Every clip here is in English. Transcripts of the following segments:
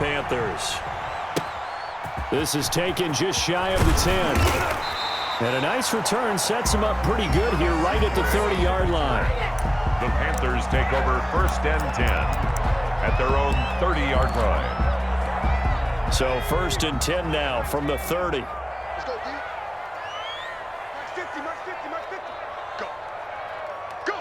Panthers. This is taken just shy of the 10. And a nice return sets him up pretty good here right at the 30-yard line. The Panthers take over 1st and 10 at their own 30-yard line. So 1st and 10 now from the 30. Let's go, D. Max 50, max 50, max 50. Go. Go.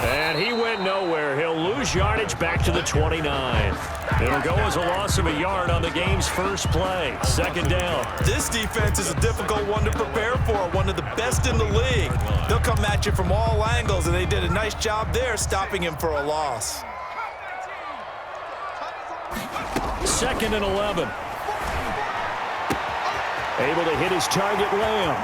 And he went nowhere. He'll lose yardage back to the 29. It'll go as a loss of a yard on the game's first play. 2nd down. This defense is a difficult one to prepare for, one of the best in the league. They'll come at you from all angles, and they did a nice job there stopping him for a loss. 2nd and 11. Able to hit his target, Lamb.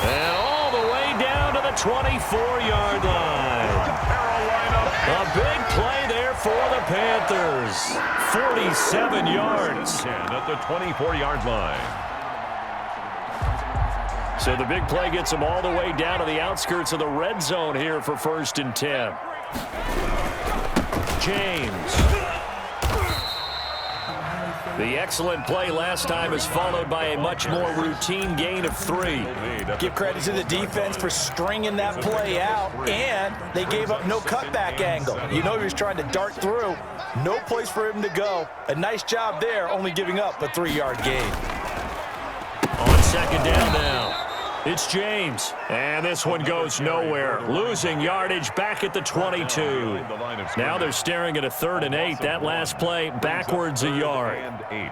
And all the way down to the 24-yard line. A big play there for the Panthers. 47 yards. At the 24-yard line. So the big play gets them all the way down to the outskirts of the red zone here for 1st and 10. James. The excellent play last time is followed by a much more routine gain of 3. Give credit to the defense for stringing that play out, and they gave up no cutback angle. You know he was trying to dart through. No place for him to go. A nice job there, only giving up a 3-yard gain. On 2nd down now. It's James. And this one goes nowhere. Losing yardage back at the 22. Now they're staring at a 3rd and 8. That last play backwards a yard. And 8.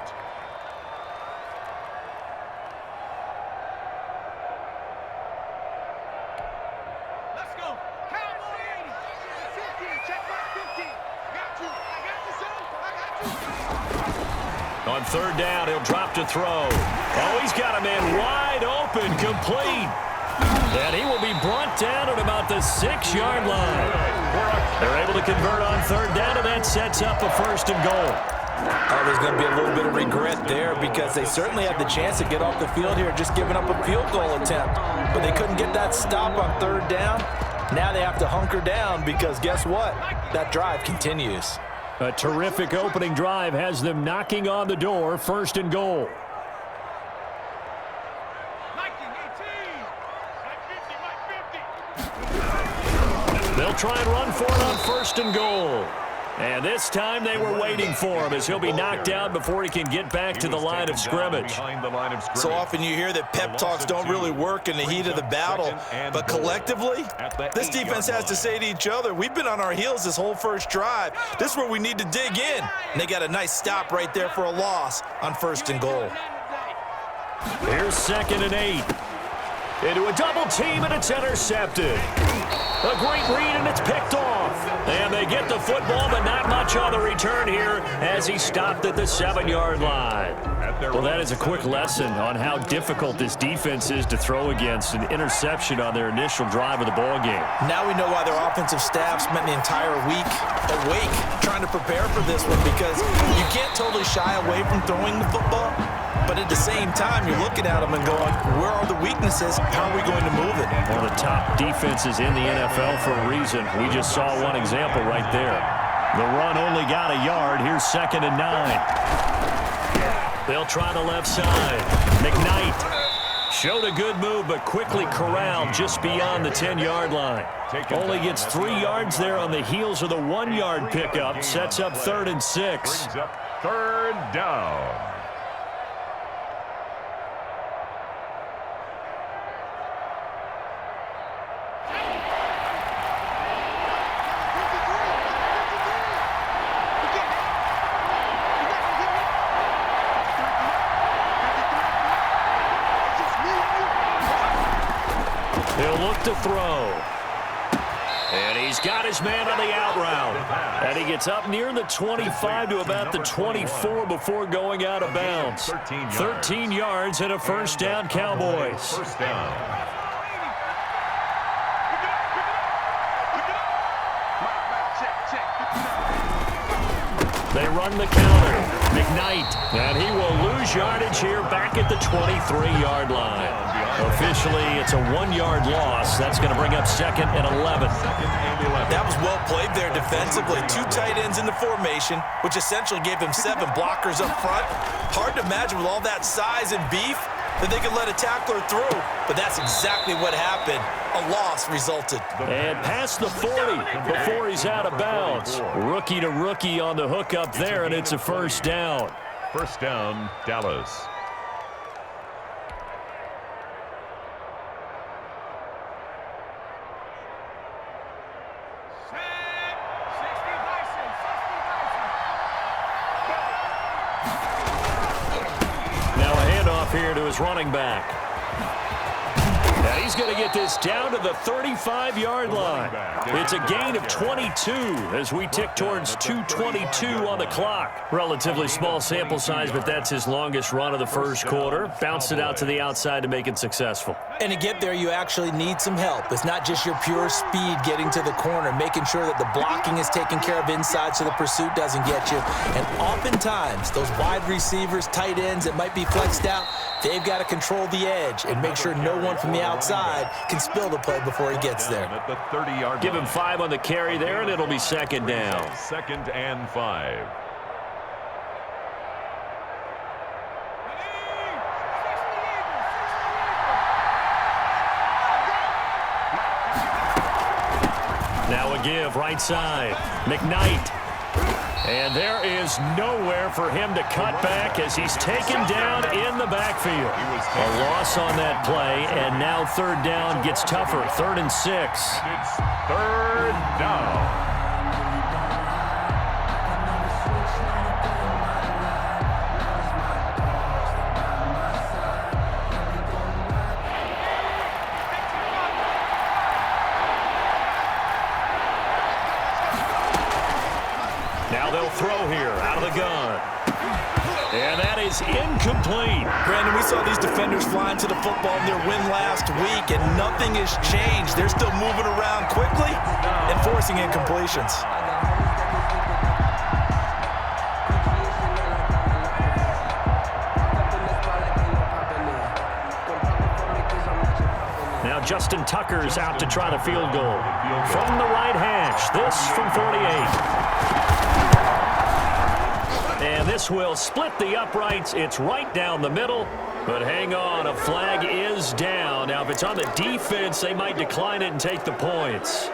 Let's go. Cowboys. 50. Check back 50. I got you. I got you, son. I got you. On 3rd down, he'll drop to throw. Oh, he's got a man wide open, complete. And he will be brought down at about the 6-yard line. They're able to convert on 3rd down, and that sets up a 1st and goal. Oh, there's going to be a little bit of regret there because they certainly had the chance to get off the field here, just giving up a field goal attempt. But they couldn't get that stop on 3rd down. Now they have to hunker down because guess what? That drive continues. A terrific opening drive has them knocking on the door, 1st and goal. They'll try and run for it on 1st and goal. And this time they were waiting for him as he'll be knocked out before he can get back to the line of scrimmage. So often you hear that pep talks don't really work in the heat of the battle, but collectively, this defense has to say to each other, we've been on our heels this whole first drive. This is where we need to dig in. And they got a nice stop right there for a loss on 1st and goal. Here's 2nd and 8. Into a double team, and it's intercepted. A great read, and it's picked off. And they get the football, but not much on the return here as he stopped at the 7-yard line. Well, that is a quick lesson on how difficult this defense is to throw against. An interception on their initial drive of the ballgame. Now we know why their offensive staff spent the entire week awake trying to prepare for this one, because you can't totally shy away from throwing the football. But at the same time, you're looking at them and going, where are the weaknesses? How are we going to move it? One of the top defenses in the NFL for a reason. We just saw one example right there. The run only got a yard. Here's 2nd and 9. They'll try the left side. McKnight showed a good move, but quickly corralled just beyond the 10-yard line. Only gets 3 yards there on the heels of the 1-yard pickup. Sets up 3rd and 6. Brings up 3rd down. He'll look to throw. And he's got his man on the out route. And he gets up near the 25 to about the 24 before going out of bounds. 13 yards and a 1st down, Cowboys. 1st down. They run the counter. McKnight. And he will lose yardage here back at the 23-yard line. Officially, it's a 1-yard loss. That's going to bring up 2nd and 11. That was well played there defensively. 2 tight ends in the formation, which essentially gave them 7 blockers up front. Hard to imagine with all that size and beef that they could let a tackler through, but that's exactly what happened. A loss resulted. And past the 40 before he's out of bounds. Rookie to rookie on the hook up there, and it's a first down. First down, Dallas. Now a handoff here to his running back. And he's going to get this down to the 35-yard line. It's a gain of 22 as we tick towards 2:22 on the clock. Relatively small sample size, but that's his longest run of the first quarter. Bounced it out to the outside to make it successful. And to get there, you actually need some help. It's not just your pure speed getting to the corner, making sure that the blocking is taken care of inside so the pursuit doesn't get you. And oftentimes, those wide receivers, tight ends that might be flexed out, they've got to control the edge and make sure no one from the outside can spill the play before he gets there. At the 30-yard Give him 5 on the carry there, and it'll be 2nd down. 2nd and 5. Now a give right side. McKnight. And there is nowhere for him to cut back as he's taken down in the backfield. A loss on that play, and now 3rd down gets tougher. 3rd and 6. It's 3rd down. Now they'll throw here out of the gun. And that is incomplete. Brandon, we saw these defenders flying to the football in their win last week, and nothing has changed. They're still moving around quickly and forcing incompletions. Now Justin Tucker's out to try the field goal. From the right hash, this from 48. And this will split the uprights. It's right down the middle. But hang on, a flag is down. Now, if it's on the defense, they might decline it and take the points.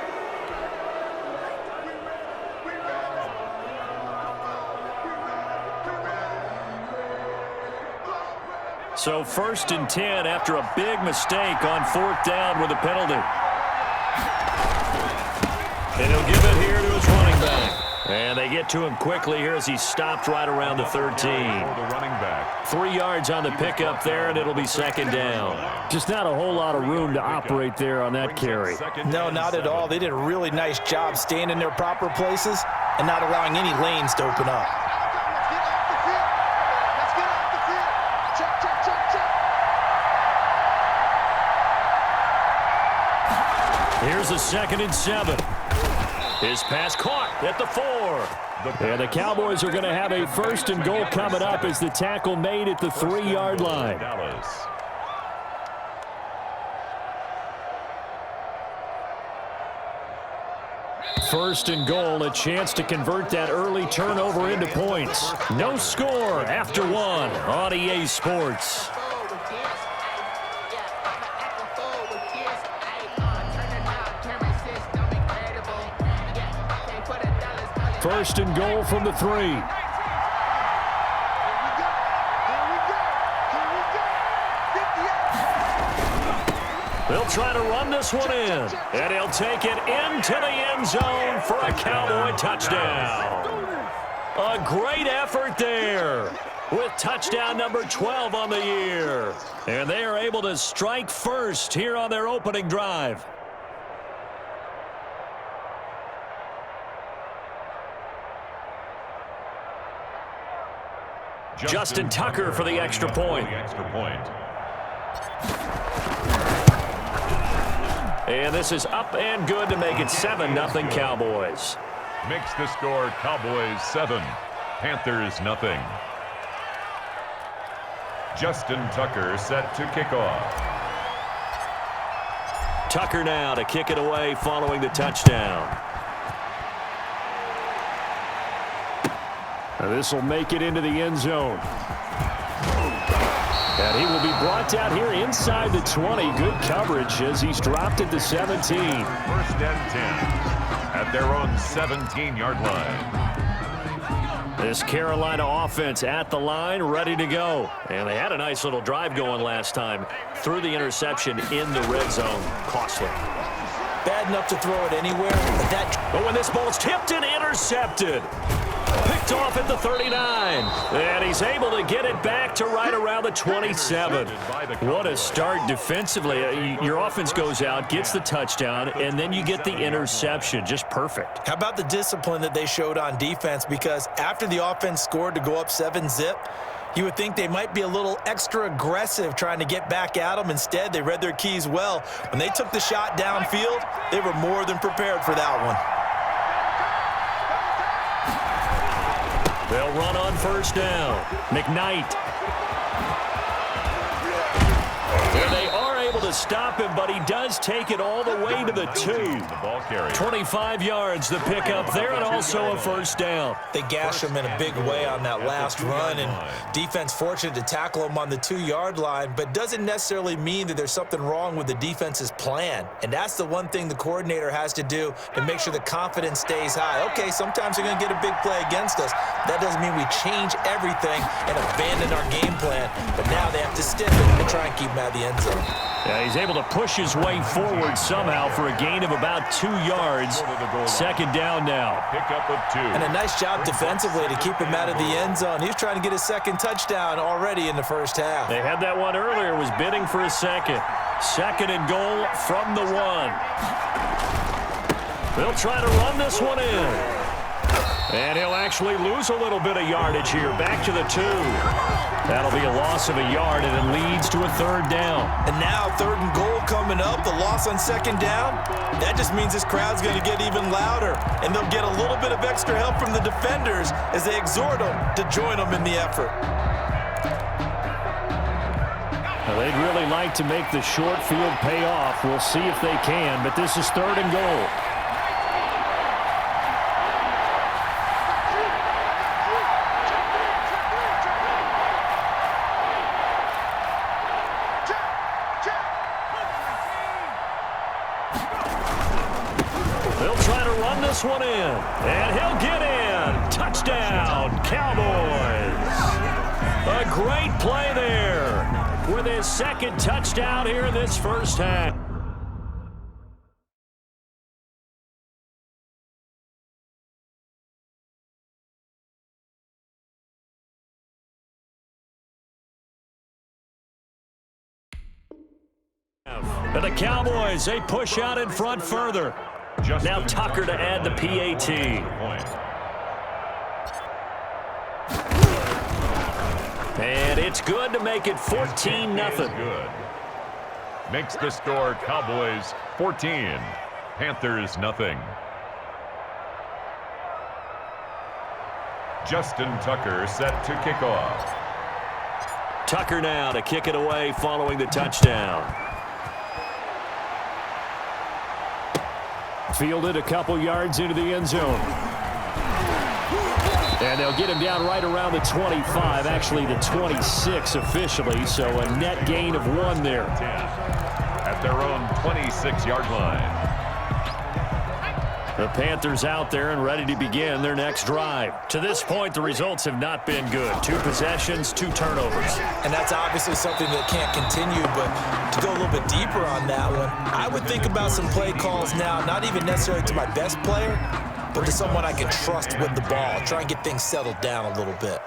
So 1st and 10 after a big mistake on 4th down with a penalty. And he'll give it here to his running back. And they get to him quickly here as he stopped right around the 13. The running back. 3 yards on the pickup there, and it'll be 2nd down. Just not a whole lot of room to operate there on that carry. No, not at all. They did a really nice job staying in their proper places and not allowing any lanes to open up. Here's a 2nd and 7. His pass caught at the 4. And the Cowboys are going to have a 1st and goal coming up as the tackle made at the 3-yard line. Dallas. First and goal, a chance to convert that early turnover into points. No score after 1 on EA Sports. First and goal from the 3. They'll try to run this one in, and he'll take it into the end zone for a Cowboy touchdown. A great effort there with touchdown number 12 on the year. And they are able to strike first here on their opening drive. Justin Tucker for the extra point. And this is up and good to make it 7-0 Cowboys. Makes the score Cowboys 7, Panthers 0. Justin Tucker set to kick off. Tucker now to kick it away following the touchdown. This will make it into the end zone. And he will be brought down here inside the 20. Good coverage as he's dropped at the 17. First and 10 at their own 17-yard line. This Carolina offense at the line, ready to go. And they had a nice little drive going last time. Threw the interception in the red zone. Costly. Bad enough to throw it anywhere. But when this ball's tipped and intercepted. Picked off at the 39. And he's able to get it back to right around the 27. What a start defensively. Your offense goes out, gets the touchdown, and then you get the interception. Just perfect. How about the discipline that they showed on defense? Because after the offense scored to go up 7-zip, you would think they might be a little extra aggressive trying to get back at them. Instead, they read their keys well. When they took the shot downfield, they were more than prepared for that one. They'll run on first down. McKnight. And they are able to stop him, but he does take it all the way to the 2. 25 yards the pickup there, and also a first down. They gashed him in a big way on that last run, and defense fortunate to tackle him on the 2-yard line, but doesn't necessarily mean that there's something wrong with the defense's plan. And that's the one thing the coordinator has to do to make sure the confidence stays high. Okay, sometimes they're going to get a big play against us. That doesn't mean we change everything and abandon our game plan, but now they have to stiffen and try and keep him out of the end zone. Yeah, he's able to push his way forward somehow for a gain of about 2 yards. Second down now. Pickup of 2. And a nice job defensively to keep him out of the end zone. He was trying to get his second touchdown already in the first half. They had that one earlier, was bidding for a second. Second and goal from the 1. They'll try to run this one in. And he'll actually lose a little bit of yardage here. Back to the 2. That'll be a loss of a yard, and it leads to a third down. And now third and goal coming up. The loss on second down. That just means this crowd's going to get even louder. And they'll get a little bit of extra help from the defenders as they exhort them to join them in the effort. Well, they'd really like to make the short field pay off. We'll see if they can, but this is third and goal. One in, and he'll get in. Touchdown, Cowboys. A great play there with his second touchdown here in this first half. And the Cowboys, they push out in front further. Now Tucker to add the PAT. And it's good to make it 14-0. Good. Makes the score Cowboys 14, Panthers nothing. Justin Tucker set to kick off. Tucker now to kick it away following the touchdown. Fielded a couple yards into the end zone. And they'll get him down right around the 25, actually the 26 officially, so a net gain of 1 there. 10 at their own 26-yard line. The Panthers out there and ready to begin their next drive. To this point, the results have not been good. 2 possessions, 2 turnovers. And that's obviously something that can't continue, but to go a little bit deeper on that one, I would think about some play calls now, not even necessarily to my best player, but to someone I can trust with the ball. Try and get things settled down a little bit.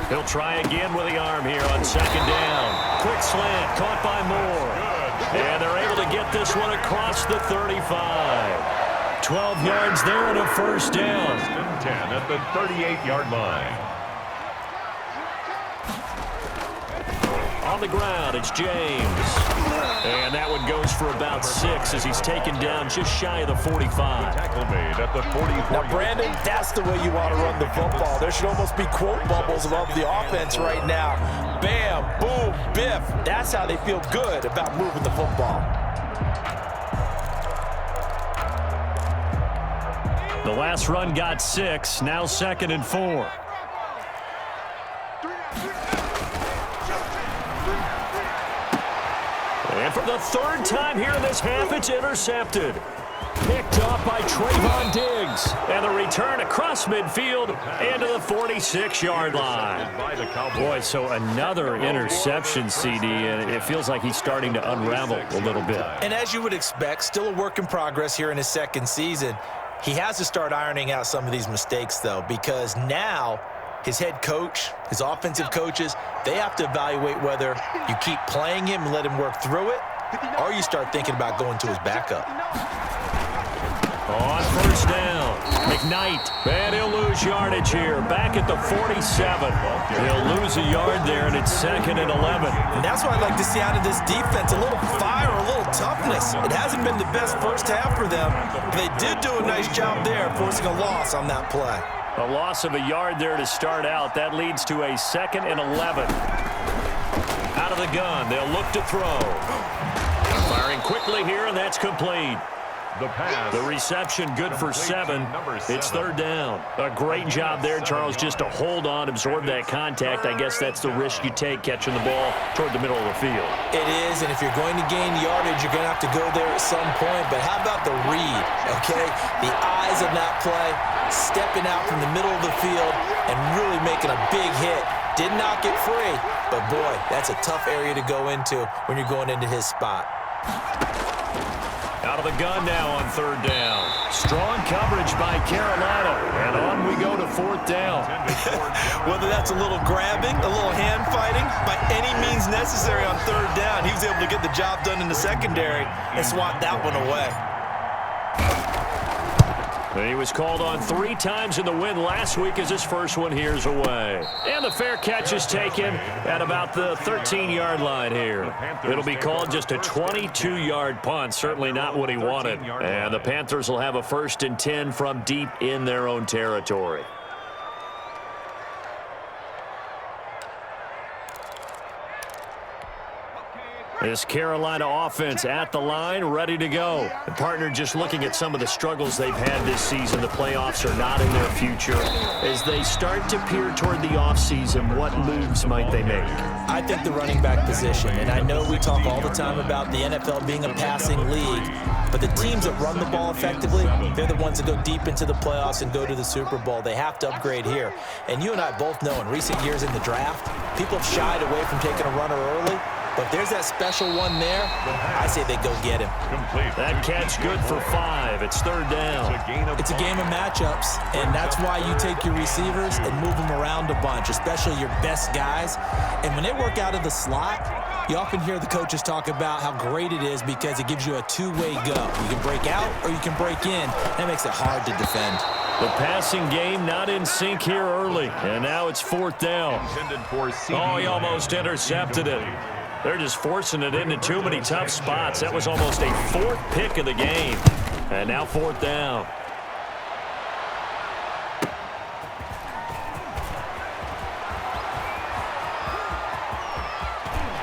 He'll try again with the arm here on second down. Quick slant, caught by Moore. And they're able to get this one across the 35. 12 yards there and a first down. 10 at the 38-yard line. On the ground, it's James. And that one goes for about 6 as he's taken down just shy of the 45. Tackle made at the 44. Now, Brandon, that's the way you want to run the football. There should almost be quote bubbles above the offense right now. Bam, boom, biff. That's how they feel good about moving the football. The last run got 6, now 2nd and 4. And for the 3rd time here in this half, it's intercepted. Picked up by Trayvon Diggs. And the return across midfield into the 46-yard line. Boy, so another interception, CD, and it feels like he's starting to unravel a little bit. And as you would expect, still a work in progress here in his 2nd season. He has to start ironing out some of these mistakes, though, because now his head coach, his offensive coaches, they have to evaluate whether you keep playing him and let him work through it, or you start thinking about going to his backup. On 1st down, McKnight, and he'll lose yardage here. Back at the 47. He'll lose a yard there, and it's 2nd and 11. And that's what I'd like to see out of this defense, a little fire, a little toughness. It hasn't been the best first half for them, but they did do a nice job there, forcing a loss on that play. A loss of a yard there to start out. That leads to a 2nd and 11. Out of the gun, they'll look to throw. Firing quickly here, and that's complete. The reception good for 7. It's 3rd down. A great job there, Charles, just to hold on, absorb that contact. I guess that's the risk you take catching the ball toward the middle of the field. It is, and if you're going to gain yardage, you're going to have to go there at some point. But how about the read, okay? The eyes of that play, stepping out from the middle of the field and really making a big hit. Did not get free, but boy, that's a tough area to go into when you're going into his spot. Out of the gun now on 3rd down. Strong coverage by Carolina. And on we go to 4th down. Whether that's a little grabbing, a little hand fighting, by any means necessary on 3rd down, he was able to get the job done in the secondary and swat that one away. He was called on 3 times in the win last week as his first one here's away. And the fair catch is taken at about the 13-yard line here. It'll be called just a 22-yard punt, certainly not what he wanted. And the Panthers will have a 1st and 10 from deep in their own territory. This Carolina offense at the line, ready to go. The partner just looking at some of the struggles they've had this season. The playoffs are not in their future. As they start to peer toward the offseason, what moves might they make? I think the running back position, and I know we talk all the time about the NFL being a passing league, but the teams that run the ball effectively, they're the ones that go deep into the playoffs and go to the Super Bowl. They have to upgrade here. And you and I both know in recent years in the draft, people have shied away from taking a runner early. But if there's that special one there, I say they go get him. That catch good for 5. It's 3rd down. It's a game of matchups, and that's why you take your receivers and move them around a bunch, especially your best guys. And when they work out of the slot, you often hear the coaches talk about how great it is because it gives you a two-way go. You can break out or you can break in. That makes it hard to defend. The passing game not in sync here early, and now it's 4th down. Oh, he almost intercepted it. They're just forcing it into too many tough spots. That was almost a 4th pick of the game. And now 4th down.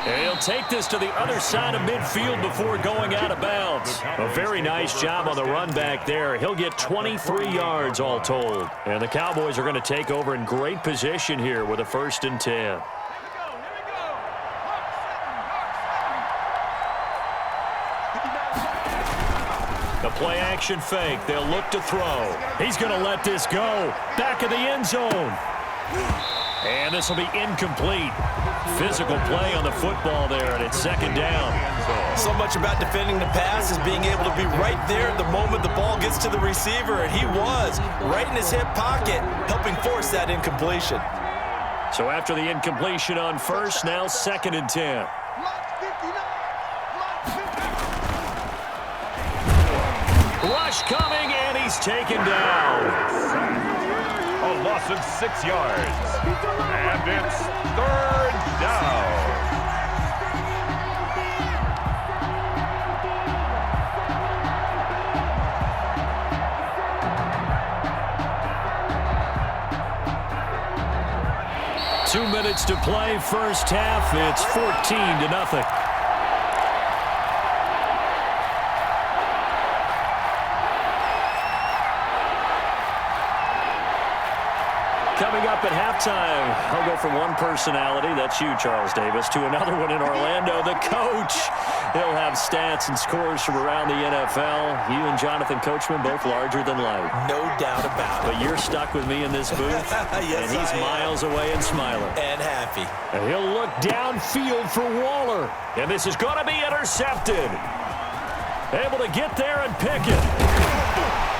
And he'll take this to the other side of midfield before going out of bounds. A very nice job on the run back there. He'll get 23 yards all told. And the Cowboys are going to take over in great position here with a 1st and 10. The play action fake. They'll look to throw. He's going to let this go. Back of the end zone. And this will be incomplete. Physical play on the football there, and it's 2nd down. So much about defending the pass is being able to be right there at the moment the ball gets to the receiver, and he was right in his hip pocket, helping force that incompletion. So after the incompletion on 1st, now 2nd and 10. Rush coming, and he's taken down. A loss of 6 yards. And it's 3rd down. 2 minutes to play, first half. It's 14-0. Coming up at halftime, I'll go from one personality, that's you, Charles Davis, to another one in Orlando, the coach. He'll have stats and scores from around the NFL. You and Jonathan Coachman, both larger than life. No doubt about it. But you're stuck with me in this booth, yes, and he's miles away and smiling. And happy. And he'll look downfield for Waller. And this is going to be intercepted. Able to get there and pick it.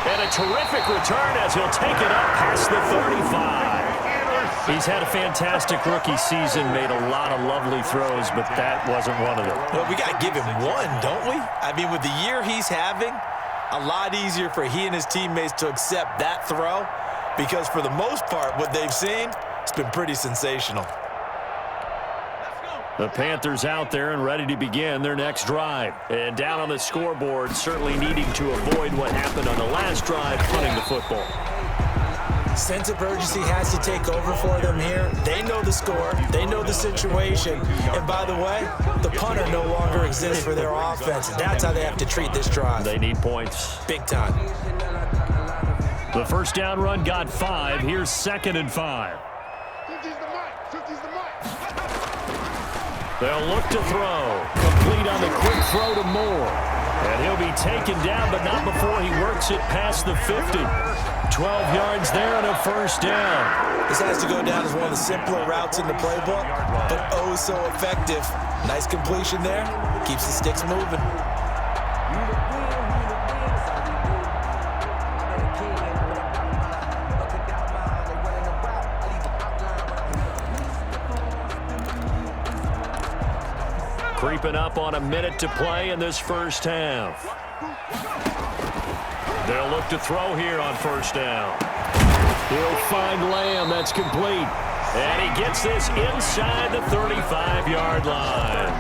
And a terrific return as he'll take it up past the 35. He's had a fantastic rookie season, made a lot of lovely throws, but that wasn't one of them. Well, we got to give him one, don't we? I mean, with the year he's having, a lot easier for he and his teammates to accept that throw because for the most part, what they've seen, it's been pretty sensational. The Panthers out there and ready to begin their next drive. And down on the scoreboard, certainly needing to avoid what happened on the last drive, punting the football. Sense of urgency has to take over for them here. They know the score. They know the situation. And by the way, the punter no longer exists for their offense. That's how they have to treat this drive. They need points. Big time. The first down run got 5. Here's 2nd and 5. 50's the mic. 50's the mic. They'll look to throw. Complete on the quick throw to Moore. And he'll be taken down, but not before he works it past the 50. 12 yards there and a first down. This has to go down as one of the simpler routes in the playbook, but oh so effective. Nice completion there. Keeps the sticks moving. Creeping up on a minute to play in this first half. They'll look to throw here on first down. He'll find Lamb. That's complete. And he gets this inside the 35-yard line.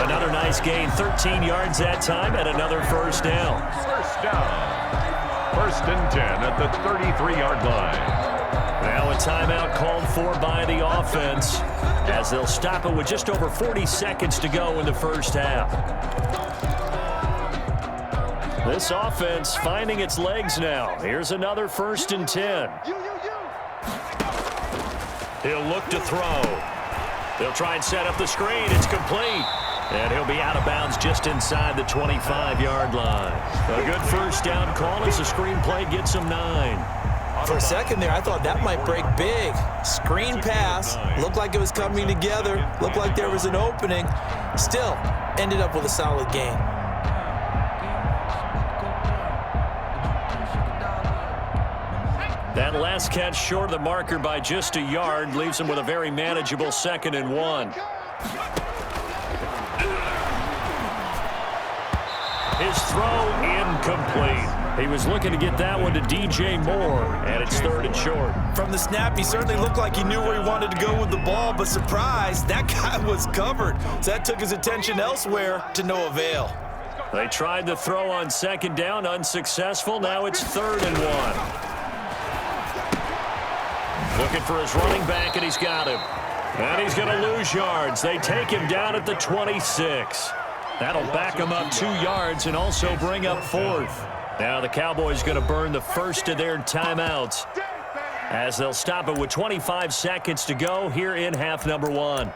Another nice gain, 13 yards that time, and another first down. First down. 1st and 10 at the 33-yard line. Now a timeout called for by the offense as they'll stop it with just over 40 seconds to go in the first half. This offense finding its legs now. Here's another 1st and 10. He'll look to throw. They'll try and set up the screen. It's complete. And he'll be out of bounds just inside the 25-yard line. A good first down call as the screenplay gets him 9. For a second there, I thought that might break big. Screen pass. Looked like it was coming together. Looked like there was an opening. Still, ended up with a solid gain. That last catch short of the marker by just a yard leaves him with a very manageable 2nd and 1. His throw incomplete. He was looking to get that one to DJ Moore, and it's 3rd and short. From the snap, he certainly looked like he knew where he wanted to go with the ball, but surprise, that guy was covered. So that took his attention elsewhere to no avail. They tried the throw on 2nd down, unsuccessful. Now it's 3rd and 1. Looking for his running back, and he's got him. And he's going to lose yards. They take him down at the 26. That'll back him up 2 yards and also bring up 4th. Now the Cowboys going to burn the first of their timeouts as they'll stop it with 25 seconds to go here in half number 1.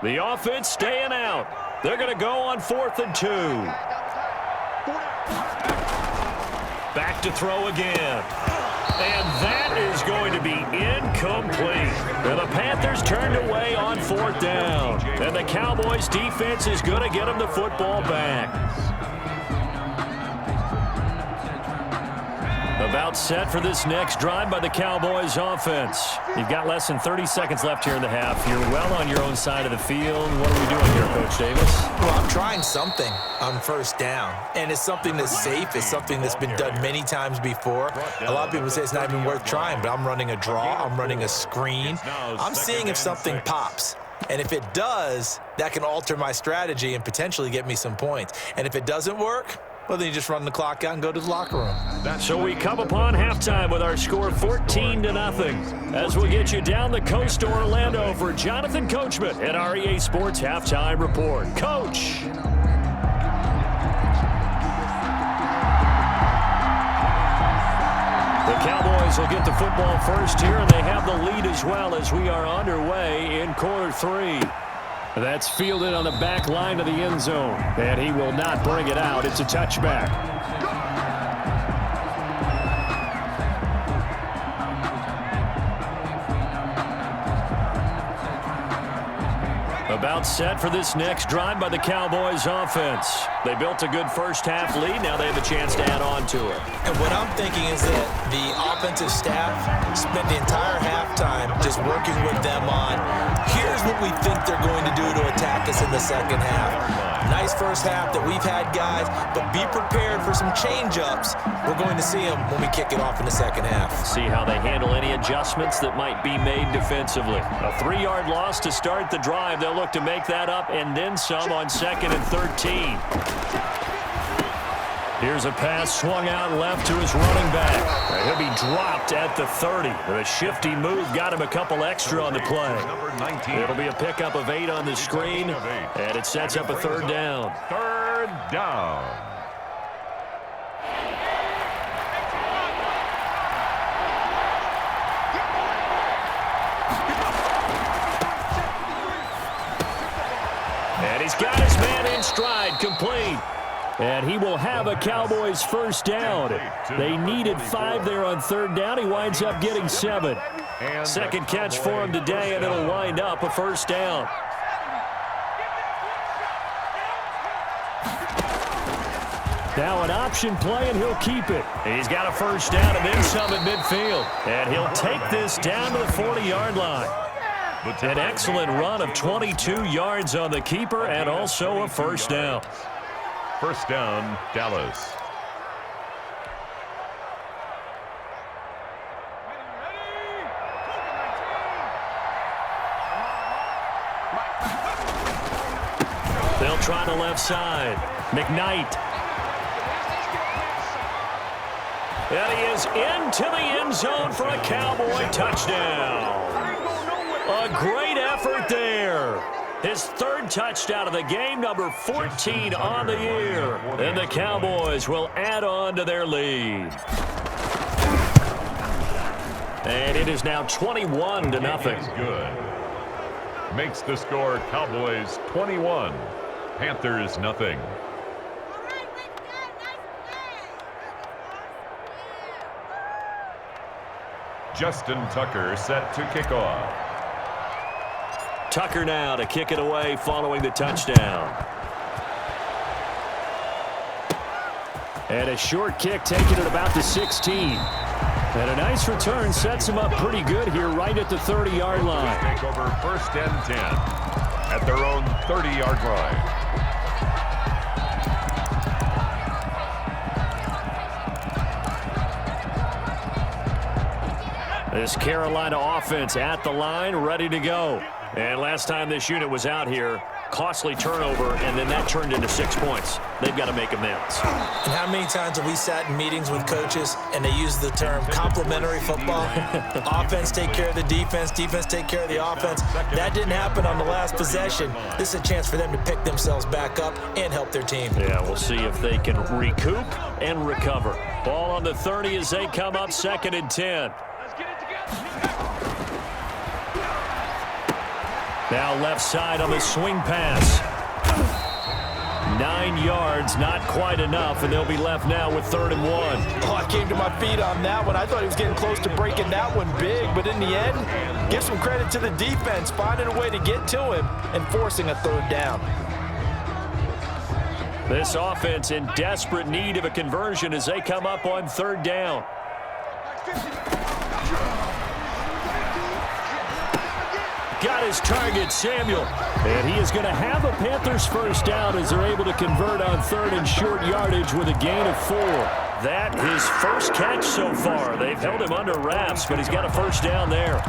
The offense staying out. They're going to go on 4th and 2. Back to throw again. And that is going to be incomplete. And the Panthers turned away on 4th down. And the Cowboys defense is going to get them the football back. About set for this next drive by the Cowboys offense. You've got less than 30 seconds left here in the half. You're well on your own side of the field. What are we doing here, Coach Davis? Well, I'm trying something on first down, and it's something that's safe. It's something that's been done many times before. A lot of people say it's not even worth trying, but I'm running a draw. I'm running a screen. I'm seeing if something pops. And if it does, that can alter my strategy and potentially get me some points. And if it doesn't work, well, then you just run the clock out and go to the locker room. So we come upon halftime with our score 14-0. As we get you down the coast to Orlando for Jonathan Coachman at REA Sports Halftime Report. Coach! The Cowboys will get the football first here, and they have the lead as well as we are underway in quarter 3. That's fielded on the back line of the end zone, and he will not bring it out. It's a touchback. About set for this next drive by the Cowboys offense. They built a good first half lead. Now they have a chance to add on to it. And what I'm thinking is that the offensive staff spent the entire halftime just working with them on, here's what we think they're going to do to attack us in the second half. Nice first half that we've had, guys, but be prepared for some change-ups. We're going to see them when we kick it off in the second half. See how they handle any adjustments that might be made defensively. A 3-yard loss to start the drive. They'll look to make that up and then some on 2nd and 13. Here's a pass swung out left to his running back. He'll be dropped at the 30. The shifty move got him a couple extra on the play. It'll be a pickup of 8 on the screen, and it sets up a 3rd down. 3rd down. And he's got his man in stride, complete. And he will have a Cowboys first down. They needed 5 there on 3rd down. He winds up getting 7. Second catch for him today, and it'll wind up a first down. Now an option play, and he'll keep it. He's got a first down and then some at midfield. And he'll take this down to the 40-yard line. An excellent run of 22 yards on the keeper and also a first down. First down, Dallas. They'll try the left side. McKnight. And he is into the end zone for a Cowboy touchdown. A great effort there. His 3rd touchdown of the game, number 14 on the year. And the Cowboys will add on to their lead. And it is now 21-0. Good. Makes the score Cowboys 21, Panthers nothing. Justin Tucker set to kick off. Tucker now to kick it away following the touchdown. And a short kick taken at about the 16. And a nice return sets him up pretty good here right at the 30-yard line. Take over 1st and 10 at their own 30-yard line. This Carolina offense at the line, ready to go. And last time this unit was out here, costly turnover, and then that turned into 6 points. They've got to make amends. And how many times have we sat in meetings with coaches and they use the term complementary football? Offense take care of the defense, defense take care of the offense. That didn't happen on the last possession. This is a chance for them to pick themselves back up and help their team. Yeah, we'll see if they can recoup and recover. Ball on the 30 as they come up 2nd and 10. Now left side on the swing pass. 9 yards, not quite enough, and they'll be left now with 3rd and 1. Oh, I came to my feet on that one. I thought he was getting close to breaking that one big, but in the end, give some credit to the defense, finding a way to get to him and forcing a 3rd down. This offense in desperate need of a conversion as they come up on 3rd down. Got his target, Samuel. And he is going to have a Panthers first down as they're able to convert on 3rd and short yardage with a gain of 4. That his first catch so far. They've held him under wraps, but he's got a first down there.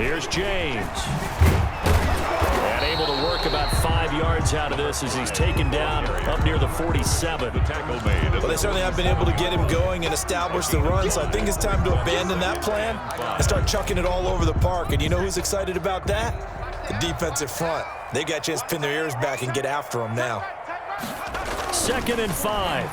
Here's James. And able to work about 5 yards out of this as he's taken down up near the 47. The tackle made. Well, they certainly have been able to get him going and establish the run, so I think it's time to abandon that plan and start chucking it all over the park. And you know who's excited about that? The defensive front. They got a chance to pin their ears back and get after him now. 2nd and 5.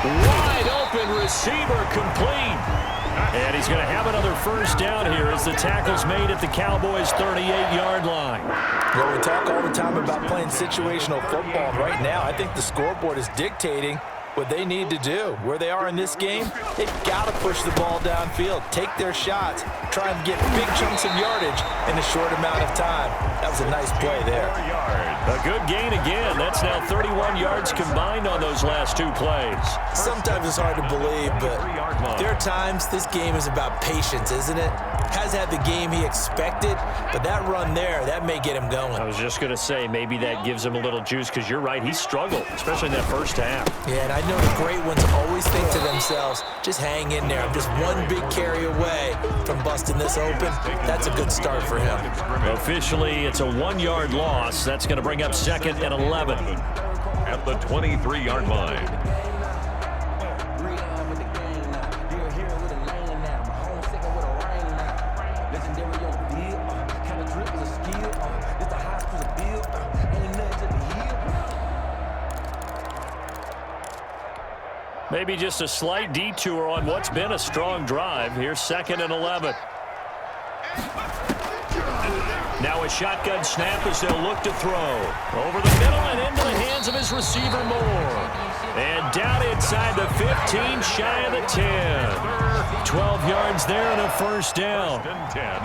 Wide open receiver complete. And he's going to have another first down here as the tackle's made at the Cowboys' 38-yard line. Well, we talk all the time about playing situational football. Right now, I think the scoreboard is dictating what they need to do. Where they are in this game, they've got to push the ball downfield, take their shots, try and get big chunks of yardage in a short amount of time. That was a nice play there. A good gain again. That's now 31 yards combined on those last 2 plays. Sometimes it's hard to believe, but there are times this game is about patience, isn't it? Has had the game he expected, but that run there, that may get him going. I was just going to say, maybe that gives him a little juice, because you're right, he struggled, especially in that first half. Yeah, and I know the great ones always think to themselves, just hang in there. I'm just one big carry away from busting this open. That's a good start for him. Officially, it's a 1-yard loss. That's going to bring up 2nd and 11. At the 23-yard line. Maybe just a slight detour on what's been a strong drive. Here's 2nd and 11. Now a shotgun snap as they'll look to throw. Over the middle and into the hands of his receiver Moore. And down inside the 15, shy of the 10. 12 yards there and a first down.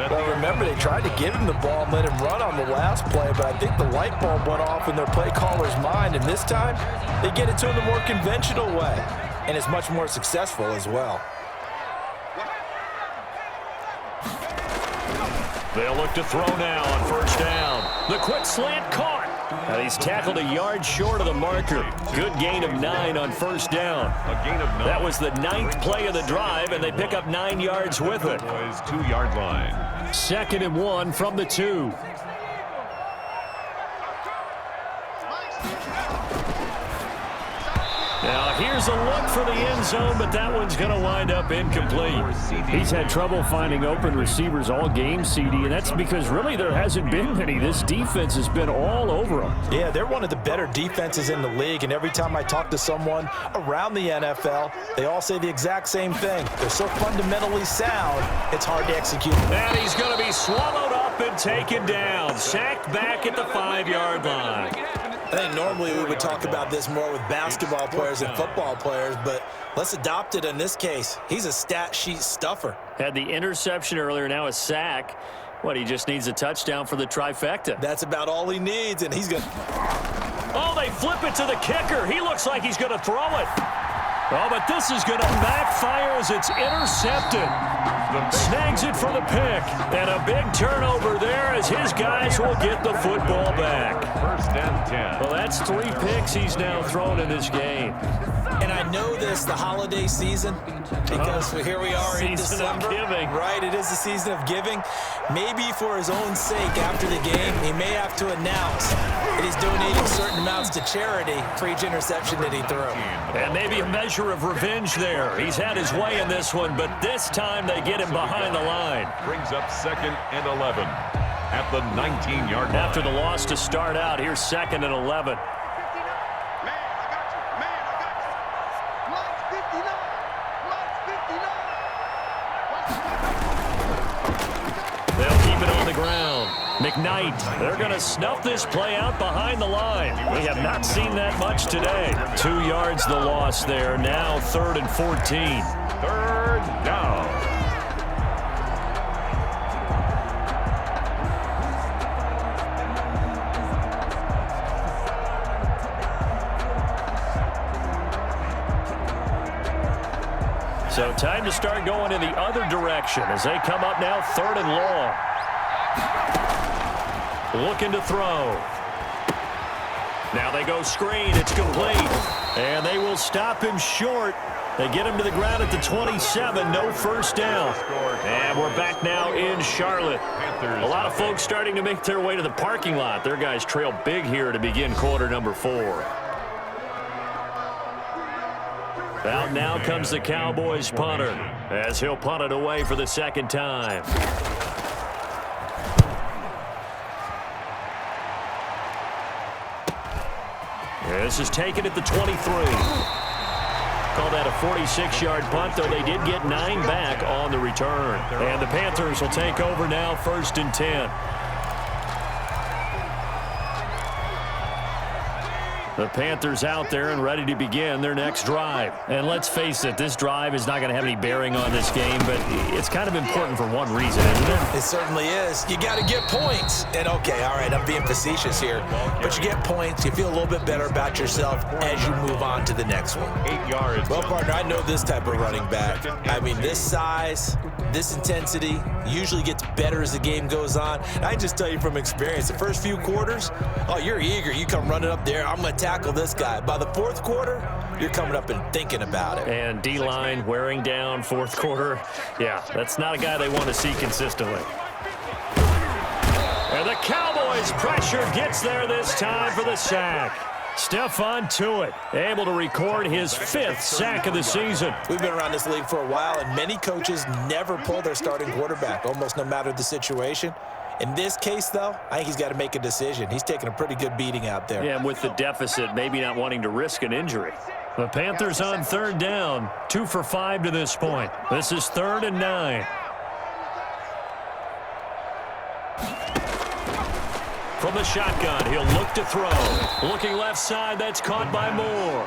Well, remember, they tried to give him the ball and let him run on the last play, but I think the light bulb went off in their play caller's mind, and this time they get it to him the more conventional way, and it's much more successful as well. They'll look to throw now on first down. The quick slant caught. And he's tackled a yard short of the marker. Good gain of 9 on first down. A gain of 9. That was the 9th play of the drive, and they pick up 9 yards with it. 2-yard line. 2nd and 1 from the 2. Now here's a look for the end zone, but that one's going to wind up incomplete. He's had trouble finding open receivers all game, CD, and that's because really there hasn't been many. This defense has been all over them. Yeah, they're one of the better defenses in the league, and every time I talk to someone around the NFL, they all say the exact same thing. They're so fundamentally sound, it's hard to execute. And he's going to be swallowed up and taken down. Sacked back at the 5-yard line. I think normally we would talk about this more with basketball players and football players, but let's adopt it in this case. He's a stat sheet stuffer. Had the interception earlier, now a sack. What, he just needs a touchdown for the trifecta. That's about all he needs, and he's going to... Oh, they flip it to the kicker. He looks like he's going to throw it. Oh, but this is going to backfire as it's intercepted. Snags it for the pick. And a big turnover there as his guys will get the football back. 1st and 10. Well, that's 3 picks he's now thrown in this game. And I know this, the holiday season, because here we are in December. Season of giving. Right, it is the season of giving. Maybe for his own sake after the game, he may have to announce that he's donating certain amounts to charity for each interception that he threw. And maybe a measure of revenge there. He's had his way in this one, but this time they get him behind the line. Brings up 2nd and 11 at the 19-yard line. After the loss to start out, here's 2nd and 11. They'll keep it on the ground. McKnight, they're going to snuff this play out behind the line. We have not seen that much today. 2 yards the loss there. Now 3rd and 14. 3rd down. So time to start going in the other direction as they come up now 3rd and long. Looking to throw. Now they go screen. It's complete. And they will stop him short They get him to the ground at the 27, no first down. And we're back now in Charlotte. A lot of folks starting to make their way to the parking lot. Their guys trail big here to begin quarter number 4. Out now comes the Cowboys punter as he'll punt it away for the second time. This is taken at the 23. Call that a 46-yard punt, though they did get 9 back on the return. And the Panthers will take over now, 1st and 10. The Panthers out there and ready to begin their next drive. And let's face it, this drive is not going to have any bearing on this game, but it's kind of important for one reason, isn't it? It certainly is. You got to get points. And, okay, all right, I'm being facetious here. But you get points, you feel a little bit better about yourself as you move on to the next one. 8 yards. Well, partner, I know this type of running back. I mean, this size, this intensity usually gets better as the game goes on. And I just tell you from experience, the first few quarters, oh, you're eager. You come running up there, I'm going to tackle this guy. By the 4th quarter, you're coming up and thinking about it. And D-line wearing down 4th quarter. Yeah, that's not a guy they want to see consistently. And the Cowboys pressure gets there this time for the sack. Stephon Tuitt able to record his 5th sack of the season. We've been around this league for a while, and many coaches never pull their starting quarterback, almost no matter the situation. In this case, though, I think he's got to make a decision. He's taking a pretty good beating out there. Yeah, and with the deficit, maybe not wanting to risk an injury. The Panthers on 3rd down, 2 for 5 to this point. This is 3rd and 9. From the shotgun, he'll look to throw. Looking left side, that's caught by Moore.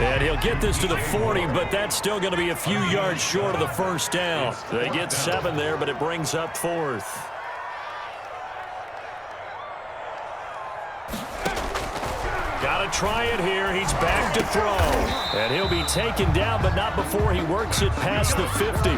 And he'll get this to the 40, but that's still going to be a few yards short of the first down. They get 7 there, but it brings up 4th. Got to try it here. He's back to throw. And he'll be taken down, but not before he works it past the 50.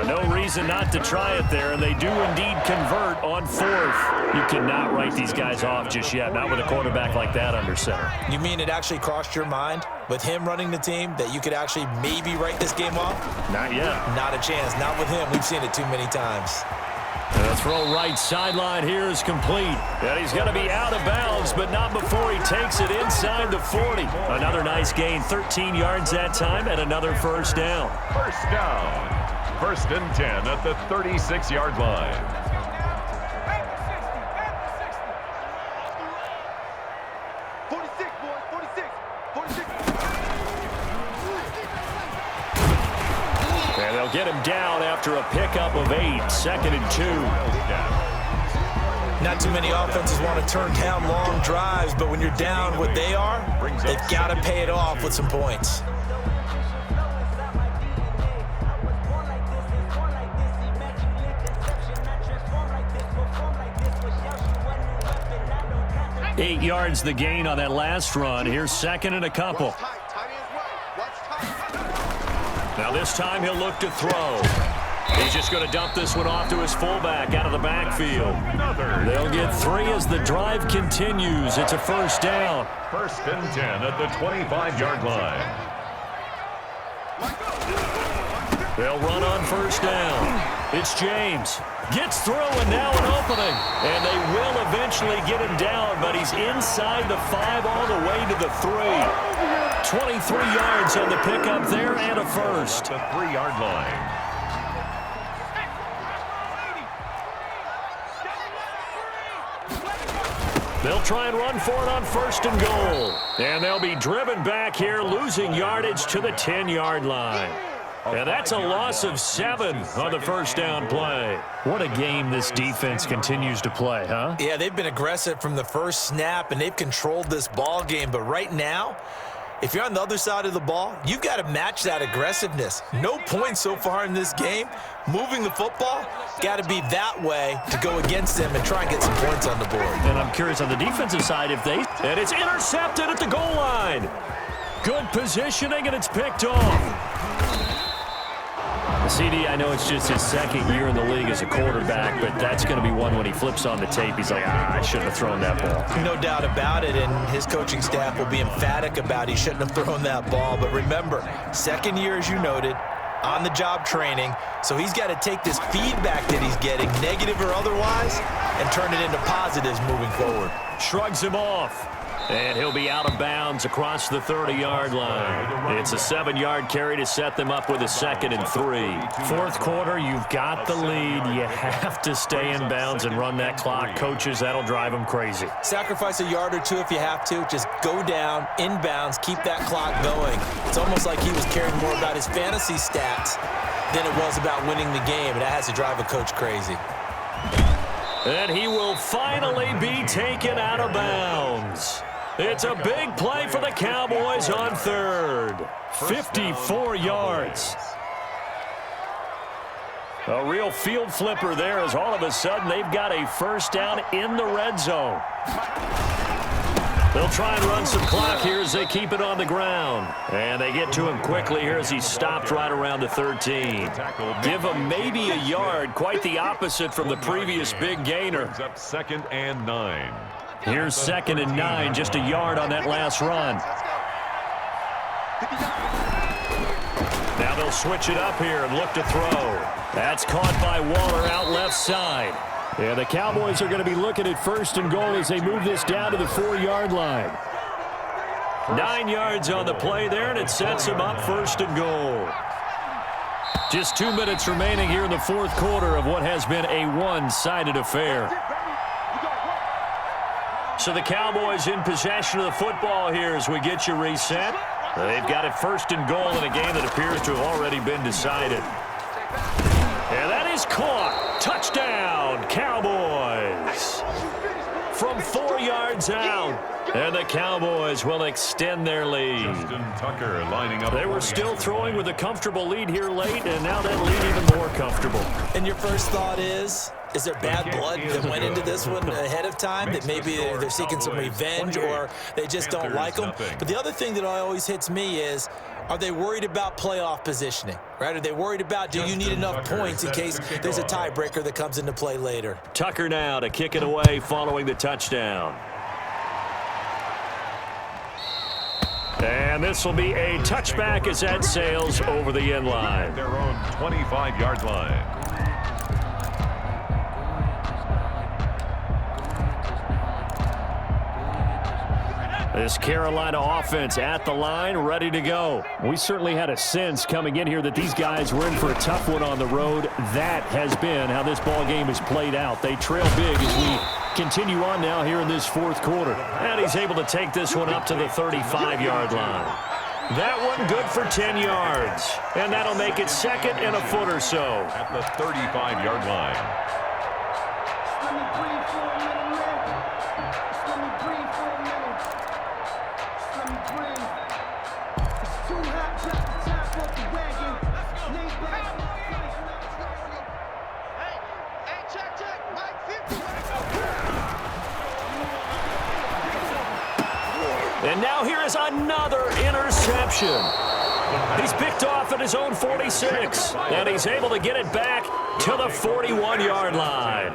No reason not to try it there, and they do indeed convert on 4th. You cannot write these guys off just yet, not with a quarterback like that under center. You mean it actually crossed your mind with him running the team that you could actually maybe write this game off? Not yet. Not a chance. Not with him. We've seen it too many times. The throw right sideline here is complete. And he's going to be out of bounds, but not before he takes it inside the 40. Another nice gain, 13 yards that time, and another first down. First down. 1st and 10 at the 36-yard line. And they'll get him down after a pickup of 8, 2nd and 2. Not too many offenses want to turn down long drives, but when you're down what they are, they've got to pay it off with some points. Eight yards the gain on that last run. Here's 2nd and a couple. Now this time he'll look to throw. He's just going to dump this one off to his fullback out of the backfield. They'll get 3 as the drive continues. It's a first down. 1st and 10 at the 25-yard line. They'll run on first down. It's James. Gets through and now an opening. And they will eventually get him down, but he's inside the 5 all the way to the 3. 23 yards on the pickup there and a first. The 3-yard line. They'll try and run for it on 1st and goal. And they'll be driven back here, losing yardage to the 10-yard line. And that's a loss of 7 on the first down play. What a game this defense continues to play, huh? Yeah, they've been aggressive from the first snap, and they've controlled this ball game. But right now, if you're on the other side of the ball, you've got to match that aggressiveness. No points so far in this game. Moving the football, got to be that way to go against them and try and get some points on the board. And I'm curious on the defensive side if they... And it's intercepted at the goal line. Good positioning, and it's picked off. CD, I know it's just his second year in the league as a quarterback, but that's going to be one when he flips on the tape. He's like, I shouldn't have thrown that ball. No doubt about it, and his coaching staff will be emphatic about he shouldn't have thrown that ball. But remember, second year, as you noted, on-the-job training, so he's got to take this feedback that he's getting, negative or otherwise, and turn it into positives moving forward. Shrugs him off. And he'll be out of bounds across the 30-yard line. It's a 7-yard carry to set them up with a 2nd and 3. Fourth quarter, you've got the lead. You have to stay in bounds and run that clock. Coaches, that'll drive them crazy. Sacrifice a yard or two if you have to. Just go down, in bounds, keep that clock going. It's almost like he was caring more about his fantasy stats than it was about winning the game, and that has to drive a coach crazy. And he will finally be taken out of bounds. It's a big play for the Cowboys on 3rd. 54 yards. A real field flipper there as all of a sudden they've got a first down in the red zone. They'll try and run some clock here as they keep it on the ground. And they get to him quickly here as he stopped right around the 13. Give him maybe a yard, quite the opposite from the previous big gainer. Up 2nd and 9. Here's 2nd and 9, just a yard on that last run. Now they'll switch it up here and look to throw. That's caught by Waller out left side. Yeah, the Cowboys are going to be looking at 1st and goal as they move this down to the 4-yard line. 9 yards on the play there, and it sets them up 1st and goal. Just 2 minutes remaining here in the fourth quarter of what has been a one-sided affair. So the Cowboys in possession of the football here as we get you reset. They've got it 1st and goal in a game that appears to have already been decided. And that is caught. Touchdown, Cowboys. From 4 yards out. And the Cowboys will extend their lead. Justin Tucker lining up. They were still throwing with a comfortable lead here late, and now that lead even more comfortable. And your first thought is there bad blood that went into this one ahead of time, that maybe they're seeking some revenge or they just don't like them? But the other thing that always hits me is, are they worried about playoff positioning, right? Are they worried about, do you need enough points in case there's a tiebreaker that comes into play later? Tucker now to kick it away following the touchdown. And this will be a touchback as that sails over the end line. Their own 25-yard line. This Carolina offense at the line, ready to go. We certainly had a sense coming in here that these guys were in for a tough one on the road. That has been how this ball game has played out. They trail big as we continue on now here in this fourth quarter. And he's able to take this one up to the 35-yard line. That one good for 10 yards. And that'll make it 2nd and a foot or so. At the 35-yard line. And now here is another interception. He's picked off at his own 46, and he's able to get it back to the 41-yard line.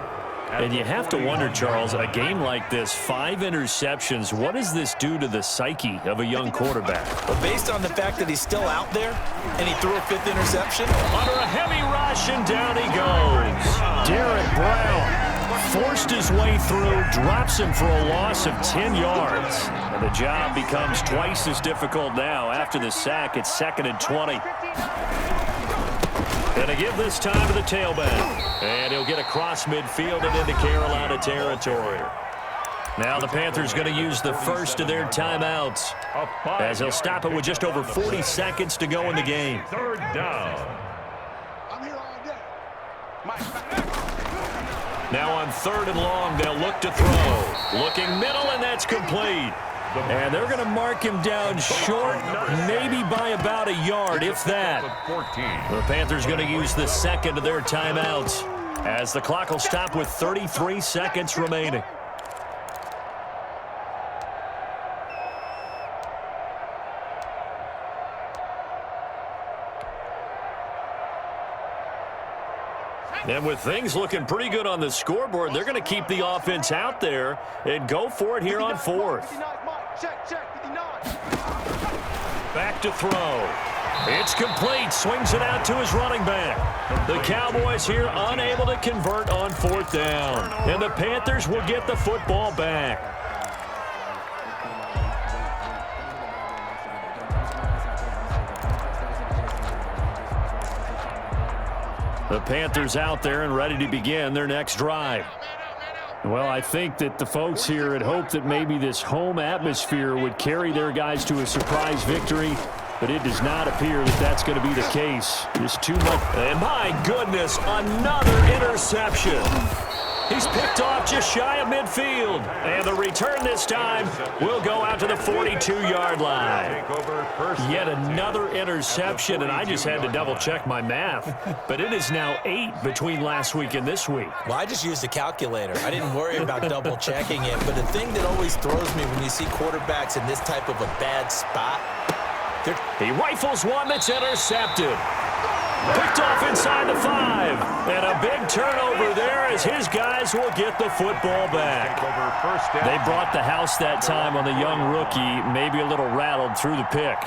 And you have to wonder, Charles, a game like this, 5 interceptions, what does this do to the psyche of a young quarterback? Well, based on the fact that he's still out there and he threw a 5th interception. Under a heavy rush, and down he goes. Derek Brown forced his way through, drops him for a loss of 10 yards. And the job becomes twice as difficult now. After the sack, it's 2nd and 20. Going to give this time to the tailback. And he'll get across midfield and into Carolina territory. Now the Panthers going to use the first of their timeouts, as he'll stop it with just over 40 seconds to go in the game. 3rd down. I'm here all day. Now on 3rd and long, they'll look to throw. Looking middle, and that's complete. And they're going to mark him down short, maybe by about a yard, if that. The Panthers going to use the 2nd of their timeouts, as the clock will stop with 33 seconds remaining. And with things looking pretty good on the scoreboard, they're going to keep the offense out there and go for it here on fourth. Back to throw. It's complete. Swings it out to his running back. The Cowboys here unable to convert on fourth down. And the Panthers will get the football back. The Panthers out there and ready to begin their next drive. Well, I think that the folks here had hoped that maybe this home atmosphere would carry their guys to a surprise victory, but it does not appear that that's going to be the case. Just too much. And my goodness, another interception. He's picked off just shy of midfield. And the return this time will go out to the 42-yard line. Yet another interception, and I just had to double-check my math. But it is now 8 between last week and this week. Well, I just used a calculator. I didn't worry about double-checking it. But the thing that always throws me when you see quarterbacks in this type of a bad spot, he rifles one that's intercepted. Picked off inside the 5. And a big turnover there as his guys will get the football back. They brought the house that time on the young rookie, maybe a little rattled through the pick.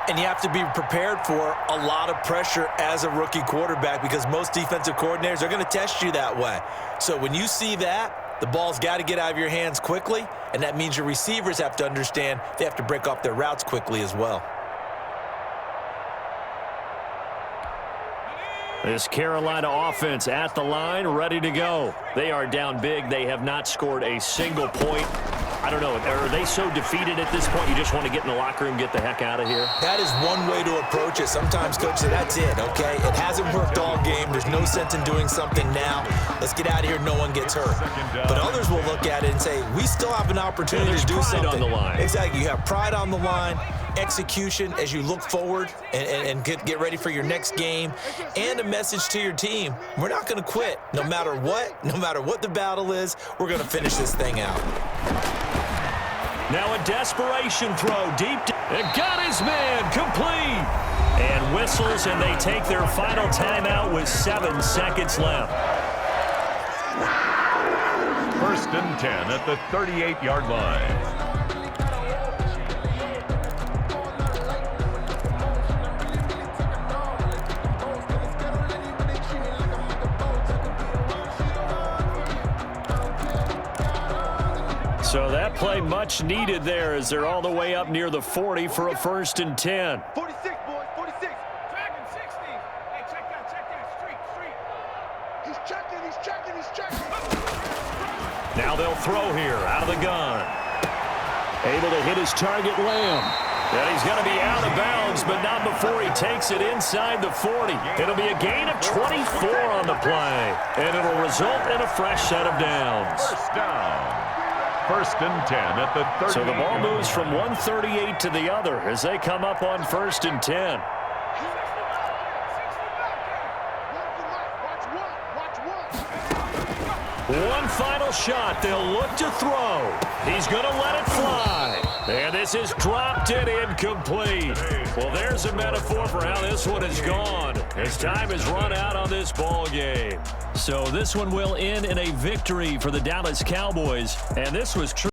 And you have to be prepared for a lot of pressure as a rookie quarterback because most defensive coordinators are going to test you that way. So when you see that, the ball's got to get out of your hands quickly, and that means your receivers have to understand they have to break off their routes quickly as well. This Carolina offense at the line, ready to go. They are down big. They have not scored a single point. I don't know. Are they so defeated at this point you just want to get in the locker room, get the heck out of here? That is one way to approach it. Sometimes, Coach, say that's it, okay? It hasn't worked all game. There's no sense in doing something now. Let's get out of here. No one gets hurt. But others will look at it and say, we still have an opportunity to do something. On the line. Exactly. You have pride on the line, execution as you look forward and get ready for your next game, and a message to your team. We're not going to quit no matter what the battle is. We're going to finish this thing out. Now a desperation throw deep. And got his man complete. And whistles, and they take their final timeout with 7 seconds left. 1st and 10 at the 38-yard line. So that play much needed there as they're all the way up near the 40 for a 1st and 10. 46, boys, 46. Dragon 60. Hey, check that. Street. He's checking. Now they'll throw here out of the gun. Able to hit his target, Lamb. And he's going to be out of bounds, but not before he takes it inside the 40. It'll be a gain of 24 on the play, and it'll result in a fresh set of downs. 1st down. 1st and 10 at the 30. So the ball moves from 138 to the other as they come up on 1st and 10. One final shot. They'll look to throw. He's going to let it fly. And this is dropped and incomplete. Well, there's a metaphor for how this one has gone as time has run out on this ball game. So this one will end in a victory for the Dallas Cowboys. And this was true.